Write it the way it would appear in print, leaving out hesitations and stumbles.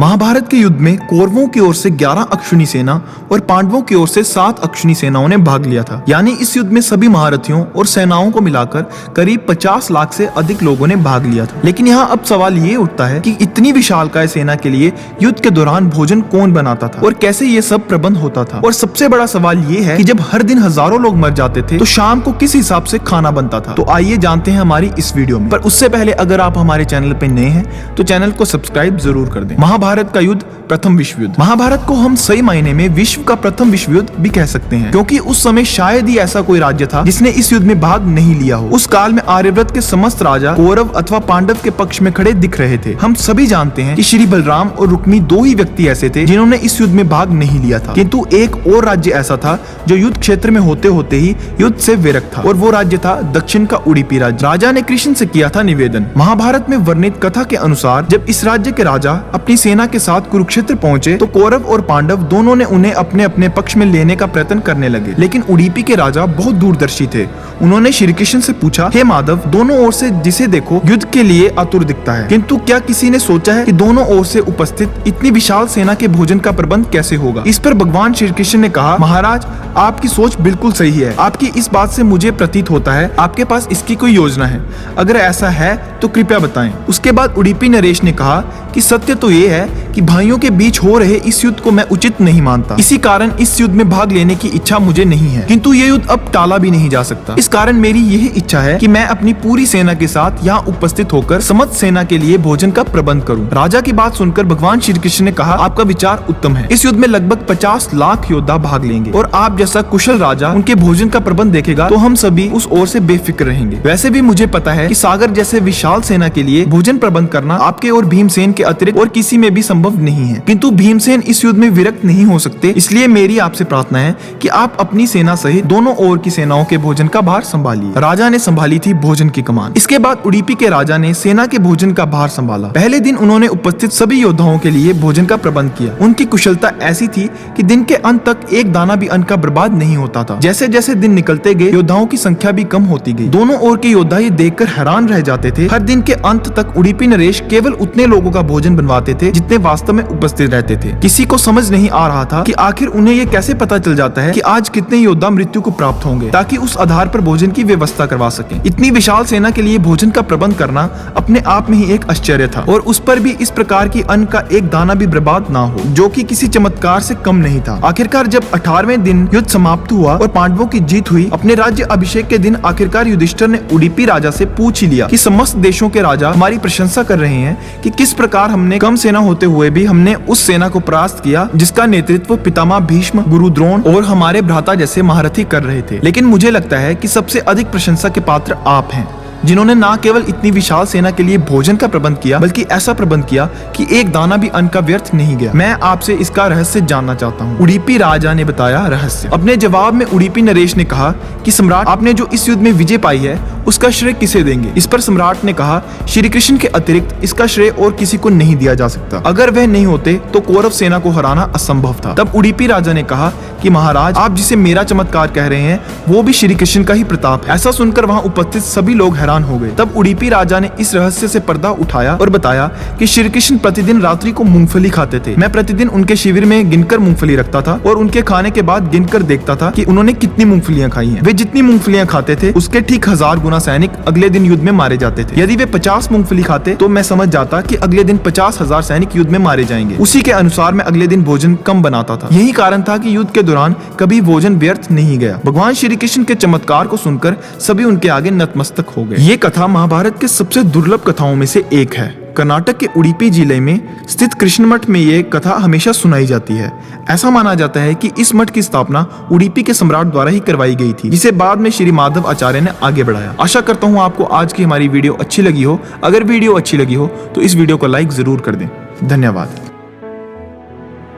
महाभारत के युद्ध में कौरवों की ओर से 11 अक्षुणी सेना और पांडवों की ओर से 7 अक्षुणी सेनाओं ने भाग लिया था। यानी इस युद्ध में सभी महारथियों और सेनाओं को मिलाकर करीब 50 लाख से अधिक लोगों ने भाग लिया था। लेकिन यहाँ अब सवाल ये उठता है कि इतनी विशालकाय सेना के लिए युद्ध के दौरान भोजन कौन बनाता था और कैसे ये सब प्रबंध होता था। और सबसे बड़ा सवाल ये है कि जब हर दिन हजारों लोग मर जाते थे तो शाम को किस हिसाब से खाना बनता था। तो आइए जानते हैं हमारी इस वीडियो में। पर उससे पहले अगर आप हमारे चैनल पे नए हैं तो चैनल को सब्सक्राइब जरूर कर दें। महाभारत का युद्ध, प्रथम विश्व युद्ध। महाभारत को हम सही मायने में विश्व का प्रथम विश्व युद्ध भी कह सकते हैं, क्योंकि उस समय शायद ही ऐसा कोई राज्य था जिसने इस युद्ध में भाग नहीं लिया हो। उस काल में आर्यव्रत के समस्त राजा कौरव अथवा पांडव के पक्ष में खड़े दिख रहे थे। हम सभी जानते हैं कि श्री बलराम और रुक्मी दो ही व्यक्ति ऐसे थे जिन्होंने इस युद्ध में भाग नहीं लिया था, किंतु एक और राज्य ऐसा था जो युद्ध क्षेत्र में होते होते ही युद्ध से विरक्त था, और वो राज्य था दक्षिण का उडुपी राज्य। राजा ने कृष्ण से किया था निवेदन। महाभारत में वर्णित कथा के अनुसार जब इस राज्य के राजा अपनी सेना के साथ कुरुक्षेत्र पहुंचे तो कौरव और पांडव दोनों ने उन्हें अपने अपने पक्ष में लेने का प्रयत्न करने लगे। लेकिन उडुपी के राजा बहुत दूरदर्शी थे। उन्होंने श्री कृष्ण से पूछा, हे माधव, दोनों ओर से जिसे देखो युद्ध के लिए आतुर दिखता है, किंतु क्या किसी ने सोचा है कि दोनों ओर से उपस्थित इतनी विशाल सेना के भोजन का प्रबंध कैसे होगा। इस पर भगवान श्री कृष्ण ने कहा, महाराज, आपकी सोच बिल्कुल सही है। आपकी इस बात से मुझे प्रतीत होता है आपके पास इसकी कोई योजना है। अगर ऐसा है तो कृपया बताएं। उसके बाद उडुपी नरेश ने कहा कि सत्य तो ये है कि भाइयों के बीच हो रहे इस युद्ध को मैं उचित नहीं मानता। इसी कारण इस युद्ध में भाग लेने की इच्छा मुझे नहीं है, किंतु ये युद्ध अब टाला भी नहीं जा सकता। इस कारण मेरी यह इच्छा है कि मैं अपनी पूरी सेना के साथ यहाँ उपस्थित होकर समस्त सेना के लिए भोजन का प्रबंध करूं। राजा की बात सुनकर भगवान श्री कृष्ण ने कहा, आपका विचार उत्तम है। इस युद्ध में लगभग 50 लाख योद्धा भाग लेंगे और आप जैसा कुशल राजा उनके भोजन का प्रबंध देखेगा तो हम सभी उस ओर से बेफिक्र रहेंगे। वैसे भी मुझे पता है कि सागर जैसे विशाल सेना के लिए भोजन प्रबंध करना आपके और भीमसेन के अतिरिक्त और किसी में भी संभव नहीं है, किंतु भीमसेन इस युद्ध में विरक्त नहीं हो सकते। इसलिए मेरी आपसे प्रार्थना है कि आप अपनी सेना सहित दोनों ओर की सेनाओं के भोजन का भार संभालिए। राजा ने संभाली थी भोजन की कमान। इसके बाद उडुपी के राजा ने सेना के भोजन का भार संभाला। पहले दिन उन्होंने उपस्थित सभी योद्धाओं के लिए भोजन का प्रबंध किया। उनकी कुशलता ऐसी थी कि दिन के अंत तक एक दाना भी अन्न का बर्बाद नहीं होता था। जैसे जैसे दिन निकलते गए योद्धाओं की संख्या भी कम होती गई। दोनों ओर के योद्धा ये देखकर हैरान रह जाते थे। हर दिन के अंत तक उडुपी नरेश केवल उतने लोगों का भोजन बनवाते थे जितने वास्तव में उपस्थित रहते थे। किसी को समझ नहीं आ रहा था कि आखिर उन्हें ये कैसे पता चल जाता है कि आज कितने योद्धा मृत्यु को प्राप्त होंगे, ताकि उस आधार पर भोजन की व्यवस्था करवा सकें। इतनी विशाल सेना के लिए भोजन का प्रबंध करना अपने आप में ही एक आश्चर्य था, और उस पर भी इस प्रकार की अन्न का एक दाना भी बर्बाद ना हो, जो कि किसी चमत्कार से कम नहीं था। आखिरकार जब 18वें दिन युद्ध समाप्त हुआ और पांडवों की जीत हुई, अपने राज्य अभिषेक के दिन आखिरकार युधिष्ठिर ने उडुपी राजा से पूछ ही लिया कि समस्त देशों के राजा हमारी प्रशंसा कर रहे हैं कि किस प्रकार हमने कम सेना होते हुए भी हमने उस सेना को परास्त किया जिसका नेतृत्व पितामह भीष्म, गुरु द्रोण और हमारे भ्राता जैसे महारथी कर रहे थे। लेकिन मुझे लगता है कि सबसे अधिक प्रशंसा के पात्र आप हैं, जिन्होंने न केवल इतनी विशाल सेना के लिए भोजन का प्रबंध किया, बल्कि ऐसा प्रबंध किया कि एक दाना भी अन्न का व्यर्थ नहीं गया। मैं आपसे इसका रहस्य जानना चाहता हूँ। उडुपी राजा ने बताया रहस्य। अपने जवाब में उडुपी नरेश ने कहा कि सम्राट, आपने जो इस युद्ध में विजय पाई है उसका श्रेय किसे देंगे। इस पर सम्राट ने कहा, श्री कृष्ण के अतिरिक्त इसका श्रेय और किसी को नहीं दिया जा सकता। अगर वह नहीं होते तो कौरव सेना को हराना असंभव था। तब उडुपी राजा ने कहा कि महाराज, आप जिसे मेरा चमत्कार कह रहे हैं वो भी श्री कृष्ण का ही प्रताप है। ऐसा सुनकर वहाँ उपस्थित सभी लोग हैरान हो गए। तब उडुपी राजा ने इस रहस्य से पर्दा उठाया और बताया कि श्री कृष्ण प्रतिदिन रात्रि को मूंगफली खाते थे। मैं प्रतिदिन उनके शिविर में गिनकर मूंगफली रखता था और उनके खाने के बाद गिनकर देखता था कि उन्होंने कितनी मूंगफलियां खाई हैं। वे जितनी मूंगफलियां खाते थे उसके ठीक 1000 गुना सैनिक अगले दिन युद्ध में मारे जाते थे। यदि वे 50 मूंगफली खाते तो मैं समझ जाता कि अगले दिन 50,000 सैनिक युद्ध में मारे जाएंगे। उसी के अनुसार मैं अगले दिन भोजन कम बनाता था। यही कारण था कि युद्ध के दौरान कभी भोजन व्यर्थ नहीं गया। भगवान श्री कृष्ण के चमत्कार को सुनकर सभी उनके आगे नतमस्तक हो गए। ये कथा महाभारत के सबसे दुर्लभ कथाओं में से एक है। कर्नाटक के उडुपी जिले में स्थित कृष्ण मठ में ये कथा हमेशा सुनाई जाती है। ऐसा माना जाता है कि इस मठ की स्थापना उडुपी के सम्राट द्वारा ही करवाई गई थी, जिसे बाद में श्री माधव आचार्य ने आगे बढ़ाया। आशा करता हूँ आपको आज की हमारी वीडियो अच्छी लगी हो। अगर वीडियो अच्छी लगी हो तो इस वीडियो को लाइक जरूर कर दें। धन्यवाद।